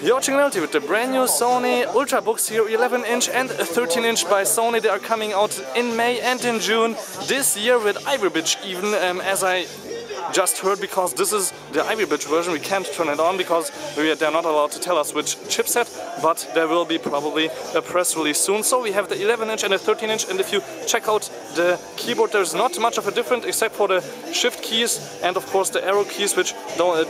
You're watching Vaio T with the brand new Sony Ultrabooks here, 11-inch and 13-inch by Sony. They are coming out in May and in June this year with Ivy Bridge even, as I just heard, because this is the Ivy Bridge version. We can't turn it on because they're not allowed to tell us which chipset, but there will be probably a press release soon. So we have the 11-inch and the 13-inch, and if you check out the keyboard, there's not much of a difference except for the shift keys and of course the arrow keys, which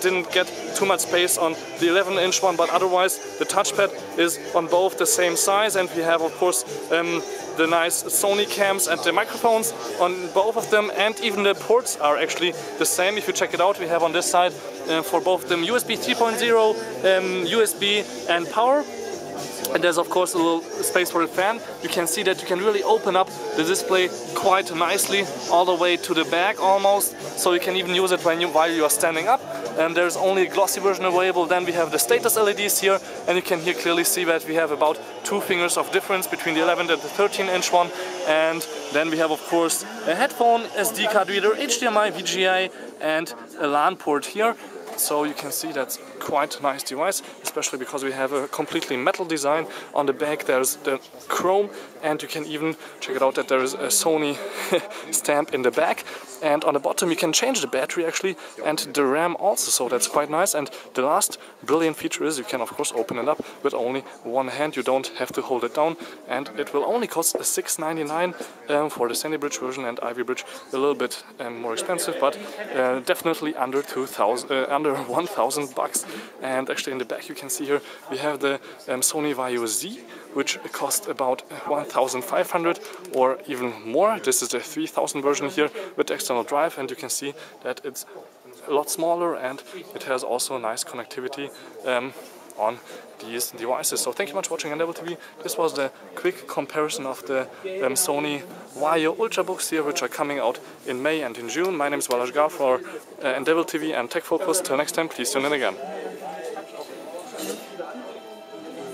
didn't get too much space on the 11-inch one, but otherwise the touchpad is on both the same size, and we have of course the nice Sony cams and the microphones on both of them, and even the ports are actually the same. If you check it out, we have on this side for both of them USB 3.0, USB and power. And there's of course a little space for a fan. You can see that you can really open up the display quite nicely all the way to the back almost, so you can even use it while you are standing up. And there's only a glossy version available. Then we have the status LEDs here, and you can here clearly see that we have about 2 fingers of difference between the 11 and the 13-inch one. And then we have of course a headphone, SD card reader, HDMI, VGA and a LAN port here. So you can see that's quite a nice device, especially because we have a completely metal design. On the back there's the chrome, and you can even check it out that there is a Sony stamp in the back. And on the bottom you can change the battery actually, and the RAM also, so that's quite nice. And the last brilliant feature is you can of course open it up with only one hand. You don't have to hold it down, and it will only cost $699 for the Sony Bridge version, and Ivy Bridge a little bit more expensive, but definitely under 1,000 bucks. And actually in the back you can see here we have the Sony Vaio Z, which cost about 1,500 or even more. This is the 3,000 version here with external drive, and you can see that it's a lot smaller and it has also nice connectivity on these devices. So thank you much for watching Vaio TV. This was the quick comparison of the Sony Vaio Ultrabooks here, which are coming out in May and in June. My name is Vaio for Vaio TV and Tech Focus. Till next time, please tune in again.